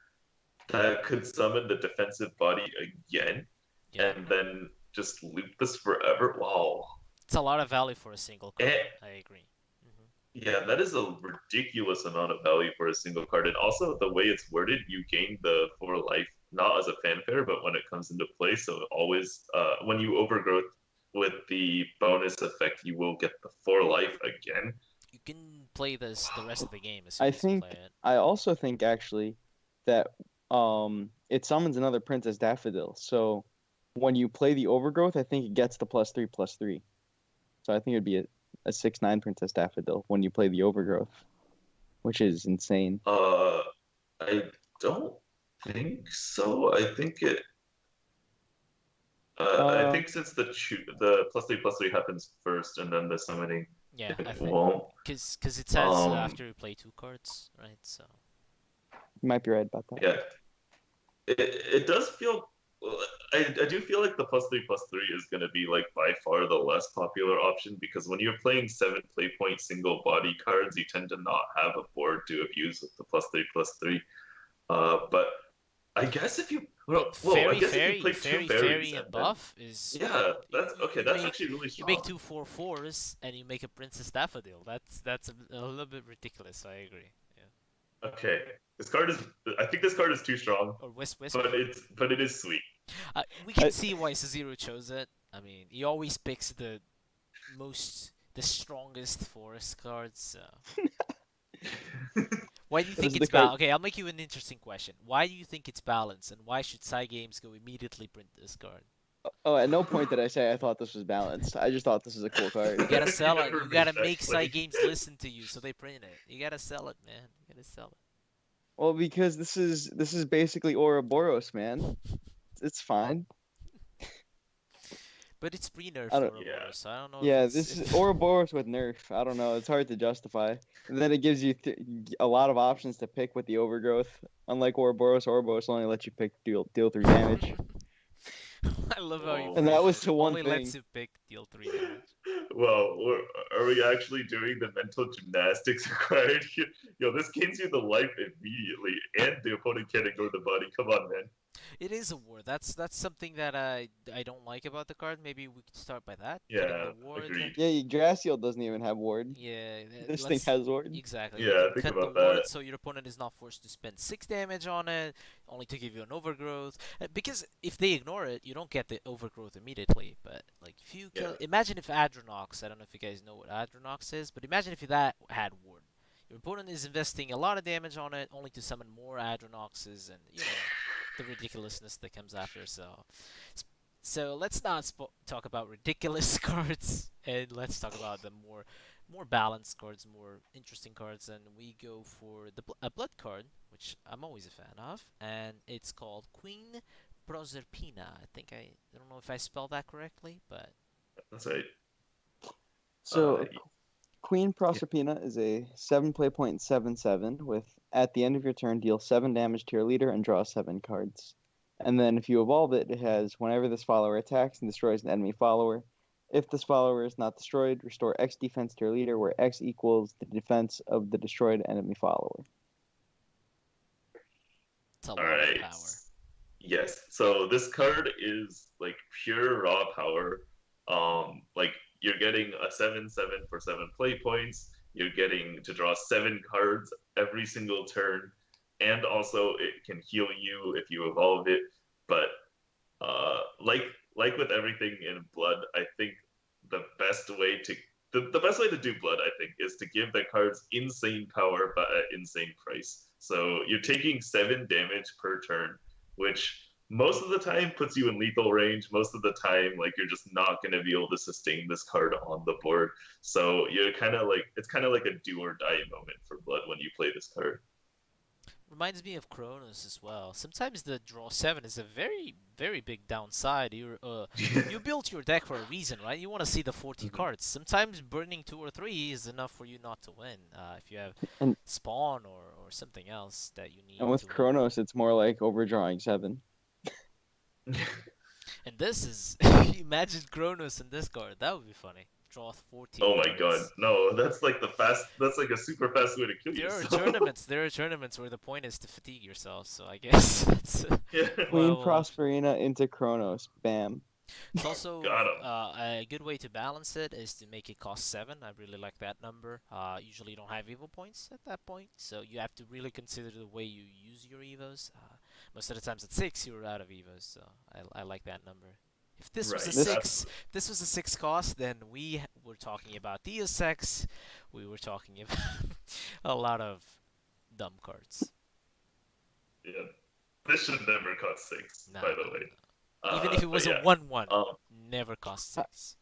that could summon the defensive body again, Yeah, and then just loop this forever. Wow. it's a lot of value for a single card. Eh, I agree. Hmm. Yeah, that is a ridiculous amount of value for a single card. And also the way it's worded, you gain the 4 life not as a fanfare, but when it comes into play. So always, when you overgrowth with the bonus effect, you will get the 4 life again. You can play this the rest of the game as soon I as you think play it. I also think actually that it summons another Princess Daffodil. So when you play the Overgrowth, I think it gets the +3/+3. So I think it'd be a 6/9 Princess Daffodil when you play the Overgrowth, which is insane. I don't think so. I think since the +3/+3 happens first, and then the summoning, Yeah, I it think won't. because it says Um, after you play 2 cards, right? So You might be right about that. yeah, it does feel Well, I do feel like the +3/+3 is going to be like by far the less popular option because when you're playing 7 play point single body cards, you tend to not have a board to abuse with the +3/+3. But I guess if you I Fairy, guess if you fairy, play two fairy, fairies fairy, and and then buff is yeah, that's okay. you That's make actually really you make strong. 2/4/4s and you make a Princess Daffodil. That's a little bit ridiculous. I agree. Yeah. Okay, this card is. I think this card is too strong, Or Wisp Wisp. but it is sweet. We can I- see why Zero chose it. I mean, he always picks the strongest forest cards. So. Why do you This think is it's the card- balanced? Okay, I'll make you an interesting question. Why do you think it's balanced, and why should Games go immediately print this card? Oh, at no point did I say I thought this was balanced. I just thought this was a cool card. You gotta sell it. never You gotta made that make claim. Games listen to you, so they print it. You gotta sell it, man. You gotta sell it. Well, because this is basically Ouroboros, man. It's fine. But it's pre-nerf I don't- Ouroboros, Yeah. so I don't know. Yeah, if this it's, is Ouroboros with nerf. I don't know. It's hard to justify. And then it gives you a lot of options to pick with the overgrowth. Unlike Ouroboros only lets you pick deal 3 damage. I love how you. And that phrase was it. to one Only lets thing. you pick deal 3 damage. Well, are we actually doing the mental gymnastics required here? Yo, this gains you the life immediately, and the opponent can't ignore the body. Come on, man. It is a ward. That's something that I don't like about the card. Maybe we could start by that. Yeah, Getting the ward. agreed. Yeah, Yggdrasil doesn't even have ward. Yeah. This thing let's- has ward. Exactly. Yeah, you can think cut about the ward that. so your opponent is not forced to spend 6 damage on it, only to give you an overgrowth. Because if they ignore it, you don't get the overgrowth immediately. But like if you Yeah. imagine if Adronox, I don't know if you guys know what Adronox is, but imagine if that had ward. Your opponent is investing a lot of damage on it, only to summon more Adronoxes, and you know the ridiculousness that comes after. So let's not talk about ridiculous cards, and let's talk about the more balanced cards, more interesting cards, and we go for a blood card, which I'm always a fan of, and it's called Queen Proserpina. I don't know if I spelled that correctly, but That's right. So Uh, Queen Proserpina is a 7 play point 7/7 with at the end of your turn deal 7 damage to your leader and draw 7 cards. And then if you evolve it, it has whenever this follower attacks and destroys an enemy follower. If this follower is not destroyed, restore X defense to your leader, where X equals the defense of the destroyed enemy follower. it's a lot all of right. power. Yes. So this card is like pure raw power. Like you're getting a 7/7 for 7 play points. You're getting to draw 7 cards every single turn, and also it can heal you if you evolve it. But like with everything in blood, I think the best way to the best way to do blood, I think, is to give the cards insane power but at insane price. So you're taking 7 damage per turn, which most of the time puts you in lethal range. Most of the time, like you're just not going to be able to sustain this card on the board. So you're kind of like it's kind of like a do or die moment for blood when you play this card. Reminds me of Kronos as well. Sometimes the draw 7 is a very, very big downside. You built your deck for a reason, right? You want to see the 40 Mhm. cards. Sometimes burning 2 or 3 is enough for you not to win. If you have And- spawn or something else that you need And with to win. Kronos, it's more like overdrawing 7. And this is imagine Kronos in this card. That would be funny. Draw 40 Oh my cards. god, no, that's like that's like a super fast way to kill There are yourself. tournaments where the point is to fatigue yourself, so I guess that's Yeah. Queen Well, Prosperina into Kronos. Bam. It's also Got 'em. a good way to balance it is to make it cost 7. I really like that number. Usually you don't have evo points at that point, so you have to really consider the way you use your evos. Most of the times at 6 you're out of evos, so I like that number. If this was a Right, 6, this was a 6 cost, then we were talking about Deus Ex. We were talking about a lot of dumb cards. Yeah. This should never cost 6, No, by the no, way. no. Even if it But was yeah. a 1/1, Um, never cost 6.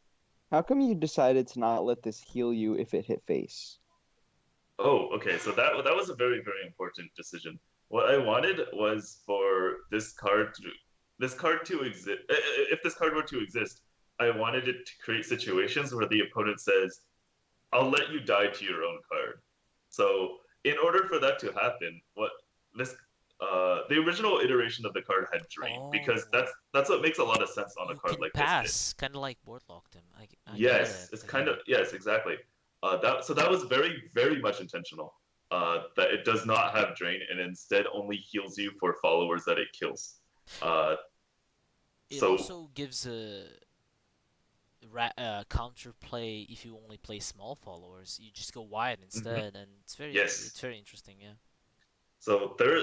How come you decided to not let this heal you if it hit face? Oh, okay. So that was a very, very important decision. What I wanted was for this card to exist. If this card were to exist, I wanted it to create situations where the opponent says, "I'll let you die to your own card." So in order for that to happen, the original iteration of the card had drain because that's what makes a lot of sense on a You card can like pass, kind of like board locked him. I get Yes, it. it's I kind get of yes, exactly. That was very very much intentional. That it does not have drain and instead only heals you for followers that it kills. It So also gives a counter play if you only play small followers. You just go wide instead, and yes, it's very interesting. Yeah. so there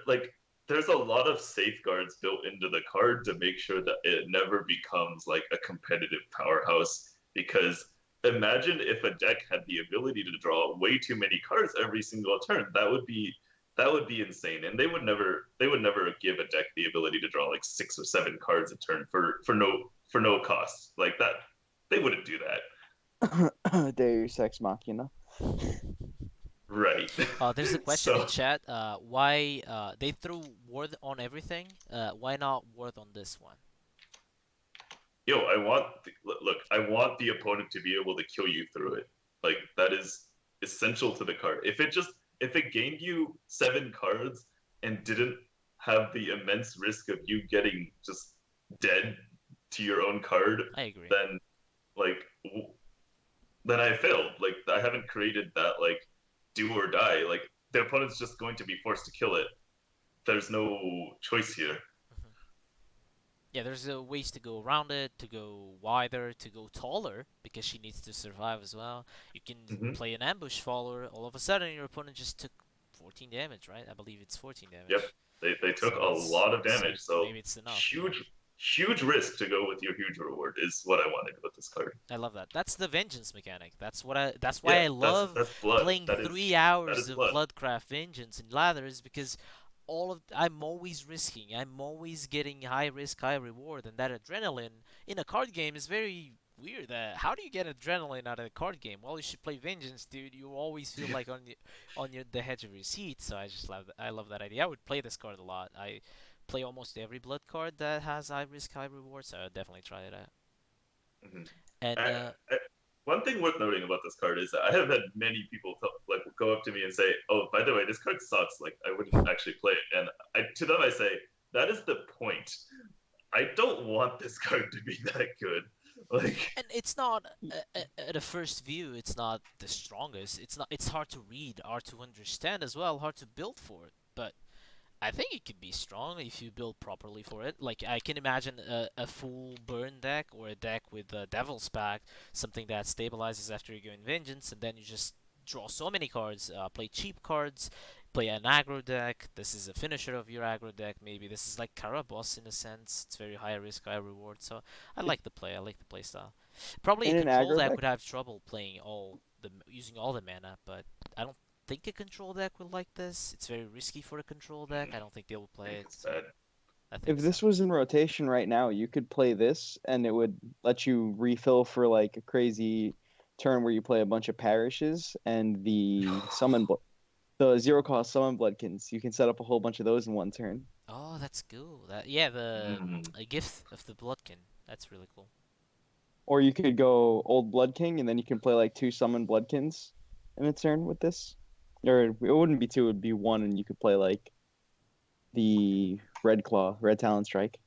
like there's a lot of safeguards built into the card to make sure that it never becomes like a competitive powerhouse. Because imagine if a deck had the ability to draw way too many cards every single turn. That would be insane, and they would never give a deck the ability to draw like 6 or 7 cards a turn for no cost like that. They wouldn't do that. Deus Ex Machina. Right. There's a question in So, chat. Why they threw ward on everything? Why not ward on this one? look, I want the opponent to be able to kill you through it. Like that is essential to the card. If it gained you 7 cards and didn't have the immense risk of you getting just dead to your own card, I agree. then like then I failed. Like I haven't created that like do or die. Like the opponent's just going to be forced to kill it. There's no choice here. Yeah, there's ways to go around it, to go wider, to go taller, because she needs to survive as well. You can play an ambush follower. All of a sudden, your opponent just took 14 damage, right? I believe it's 14 damage. Yep, they took a lot of damage, so maybe it's enough. Huge risk to go with your huge reward is what I wanted with this card. I love that. That's the vengeance mechanic. That's why I love that's blood. playing That 3 hours of blood. Bloodcraft Vengeance and Ladders, because I'm always risking. I'm always getting high risk, high reward, and that adrenaline in a card game is very weird. How do you get adrenaline out of a card game? Well, you should play Vengeance, dude. You always feel like on the edge of your seat. So I love that idea. I would play this card a lot. I play almost every blood card that has high risk, high reward. So I would definitely try it out. And one thing worth noting about this card is that I have had many people go up to me and say, "Oh, by the way, this card sucks. Like, I wouldn't actually play it." And to them, I say, "That is the point. I don't want this card to be that good." Like, and it's not at a first view, it's not the strongest. It's hard to read, hard to understand as well, hard to build for it. But I think it could be strong if you build properly for it. Like, I can imagine a full burn deck or a deck with a Devil's Pact, something that stabilizes after you go in Vengeance, and then you just draw so many cards, play cheap cards, play an aggro deck. This is a finisher of your aggro deck, maybe. This is like Karabos in a sense. It's very high risk, high reward. So I like the play style. Probably In a an control aggro deck deck? would have trouble using all the mana, but I don't think a control deck will like this. It's very risky for a control deck. I don't think they will play it. it's bad. I think If this was in rotation right now, you could play this, and it would let you refill for like a crazy turn where you play a bunch of parishes and the the 0-cost summon bloodkins. You can set up a whole bunch of those in one turn. Oh, that's cool. A gift of the Bloodkin. That's really cool. Or you could go old Blood King, and then you can play like 2 summon bloodkins in a turn with this. Or it wouldn't be 2, it would be 1, and you could play like the Red Talon Strike.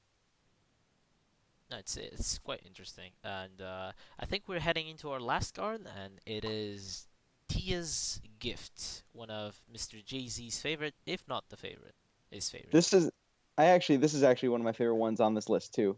No, it's quite interesting, and I think we're heading into our last card, and it is Tia's Gift, one of Mr. JaZe's favorite, if not the favorite, his favorite. This is actually one of my favorite ones on this list too.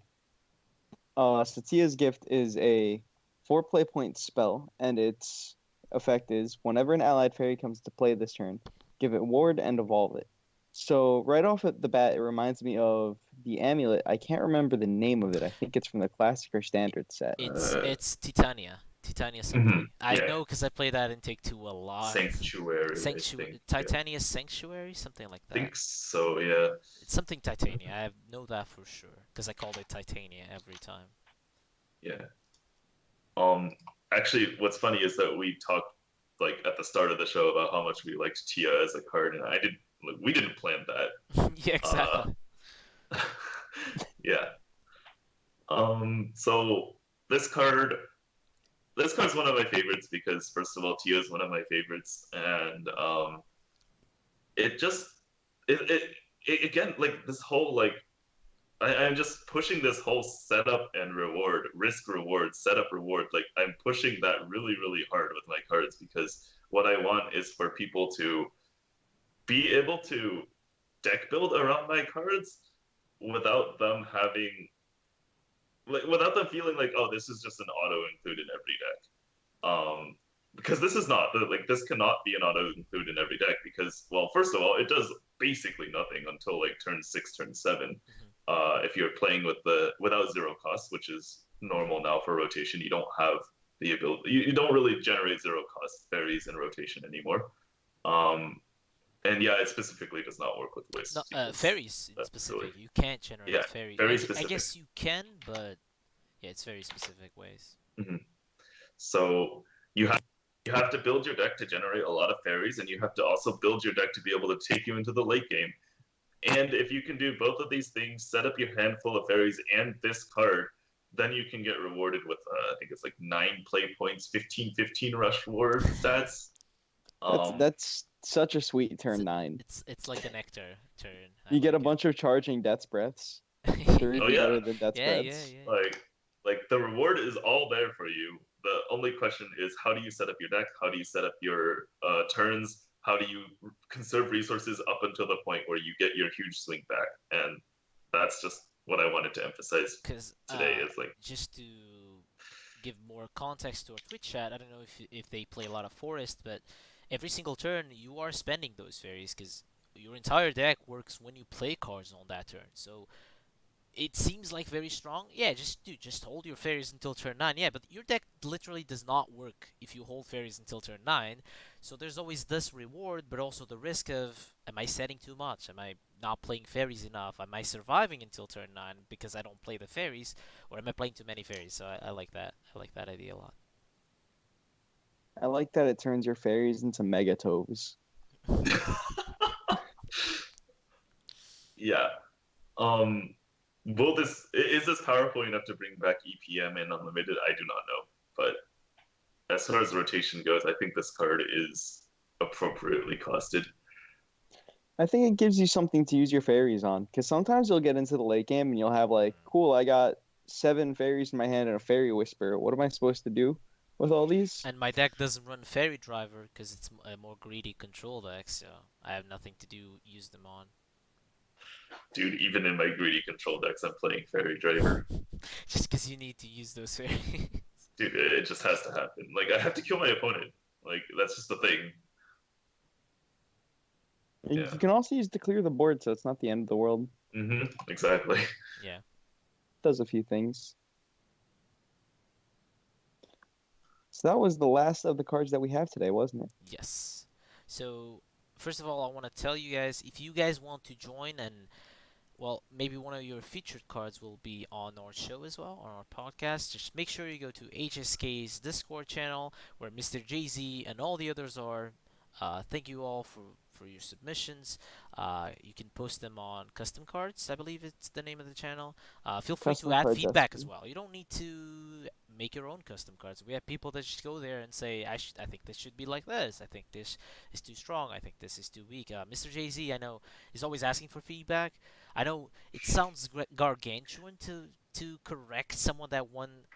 So Tia's Gift is a 4 play point spell, and its effect is whenever an allied fairy comes to play this turn, give it ward and evolve it. So right off at the bat, it reminds me of the amulet. I can't remember the name of it. I think it's from the classic or standard set. It's Titania. Titania something. I know because I play that in Take Two a lot. Sanctuary. Titania Sanctuary, something like that. I think so, yeah. It's something Titania. I know that for sure because I called it Titania every time. Yeah. Actually, what's funny is that we talked like at the start of the show about how much we liked Tia as a card, and we didn't plan that. Yeah, exactly. Yeah. So this card's one of my favorites because first of all, Tia is one of my favorites, and again, like this whole like I'm just pushing this whole setup and reward, risk reward, setup reward. Like I'm pushing that really, really hard with my cards because what I want is for people to be able to deck build around my cards without them having like without them feeling like, oh, this is just an auto include in every deck. Because this is not like this cannot be an auto include in every deck because, well, first of all, it does basically nothing until like turn 6, turn 7. If you're playing with without zero cost, which is normal now for rotation, you don't have the ability. You don't really generate zero cost fairies in rotation anymore. And yeah, it specifically does not work with wisps. No, fairies in specific. Silly. You can't generate Yeah, fairies. very I specific. guess you can, but yeah, it's very specific ways. So you have to build your deck to generate a lot of fairies, and you have to also build your deck to be able to take you into the late game. And if you can do both of these things, set up your handful of fairies and this card, then you can get rewarded with I think it's like 9 play points, 15/15 rush war stats. That's such a sweet turn 9. It's like a nectar turn. You get a bunch of charging Death's Breaths. They're even better than Death's Breaths. Yeah. Like the reward is all there for you. The only question is how do you set up your deck? How do you set up your turns? How do you conserve resources up until the point where you get your huge swing back? And that's just what I wanted to emphasize today is like just to give more context to our Twitch chat. I don't know if they play a lot of Forest, but every single turn you are spending those fairies because your entire deck works when you play cards on that turn. So it seems like very strong. Yeah, just hold your fairies until turn 9. Yeah, but your deck literally does not work if you hold fairies until turn 9. So there's always this reward, but also the risk of, am I setting too much? Am I not playing fairies enough? Am I surviving until turn 9 because I don't play the fairies? Or am I playing too many fairies? So I like that. I like that idea a lot. I like that it turns your fairies into megatoves. Yeah. Is this powerful enough to bring back EPM and Unlimited? I do not know. But as far as rotation goes, I think this card is appropriately costed. I think it gives you something to use your fairies on. Because sometimes you'll get into the late game and you'll have like, cool, I got 7 fairies in my hand and a fairy whisper. What am I supposed to do with all these? And my deck doesn't run Fairy Driver because it's a more greedy control deck, so I have nothing to use them on. Dude, even in my greedy control decks, I'm playing Fairy Driver. Just because you need to use those fairies. Dude, it just has to happen. Like, I have to kill my opponent. Like, that's just the thing. You can also use to clear the board, so it's not the end of the world. Exactly. Yeah. Does a few things. So that was the last of the cards that we have today, wasn't it? Yes. So, first of all, I want to tell you guys, if you guys want to join and, well, maybe one of your featured cards will be on our show as well, on our podcast, just make sure you go to HSK's Discord channel, where Mr. JaZe and all the others are. Thank you all for your submissions. You can post them on Custom Cards, I believe it's the name of the channel. Feel free Custom to add Cards feedback SP. as well. You don't need to make your own custom cards. We have people that just go there and say, I think this should be like this. I think this is too strong. I think this is too weak. Mr. JaZe, I know, is always asking for feedback. I know it sounds gargantuan to correct someone that won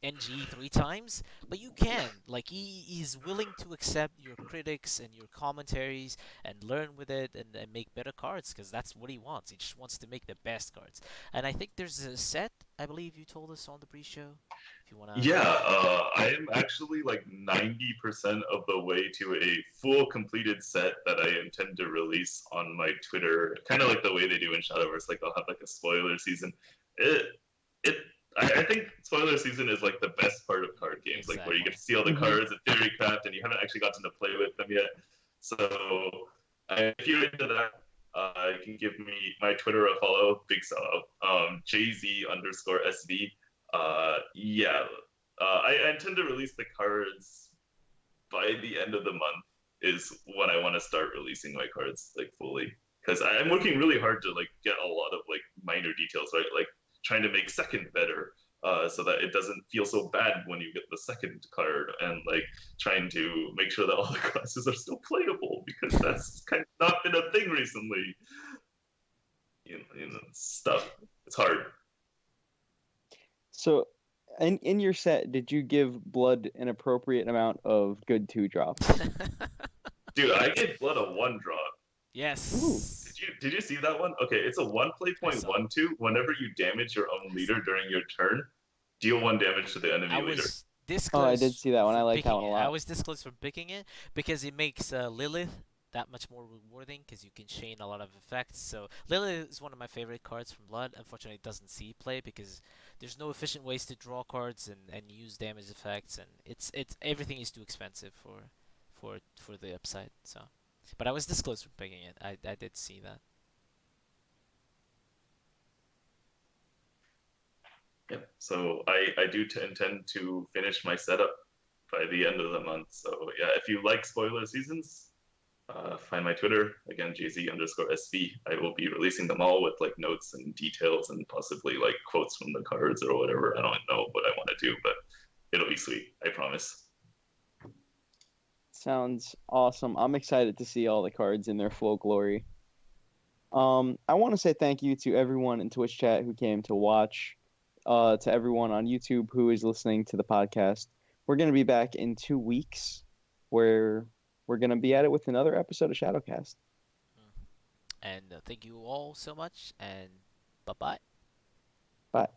NG 3 times, but you can. Like, he is willing to accept your critics and your commentaries and learn with it and make better cards, because that's what he wants. He just wants to make the best cards. And I think there's a set, I believe you told us on the pre-show. If you wanna... Yeah, I am actually like 90% of the way to a full completed set that I intend to release on my Twitter, kind of like the way they do in Shadowverse. Like, they'll have like a spoiler season. I think spoiler season is like the best part of card games, Exactly. like where you get to see all the cards and theory craft, and you haven't actually gotten to play with them yet. So if you're into that, you can give me my Twitter a follow. Big sellout. JaZe_SV. I intend to release the cards by the end of the month. Is when I want to start releasing my cards like fully, because I'm working really hard to like get a lot of like minor details right, like trying to make second better, so that it doesn't feel so bad when you get the second card, and like trying to make sure that all the classes are still playable, because that's kind of not been a thing recently. stuff. It's hard. So, in your set, did you give Blood an appropriate amount of good 2-drops? Dude, I gave Blood a 1-drop. Yes. Did you see that one? Okay, it's a 1 play point 1/2. Whenever you damage your own leader during your turn, deal 1 damage to the enemy I leader. was this Oh, I close did see that one. I from like that picking one a it. lot. I was this close from picking it because it makes Lilith that much more rewarding because you can chain a lot of effects. So Lilith is one of my favorite cards from Blood. Unfortunately, it doesn't see play because there's no efficient ways to draw cards and use damage effects, and it's everything is too expensive for the upside. So, but I was this close from picking it. I did see that. Yeah. So I do intend to finish my setup by the end of the month. So yeah, if you like spoiler seasons, find my Twitter again, JaZe_SV. I will be releasing them all with like notes and details and possibly like quotes from the cards or whatever. I don't know what I want to do, but it'll be sweet. I promise. Sounds awesome. I'm excited to see all the cards in their full glory. I want to say thank you to everyone in Twitch chat who came to watch, to everyone on YouTube who is listening to the podcast. We're going to be back in 2 weeks where we're going to be at it with another episode of Shadowcast. And thank you all so much, and bye-bye. Bye.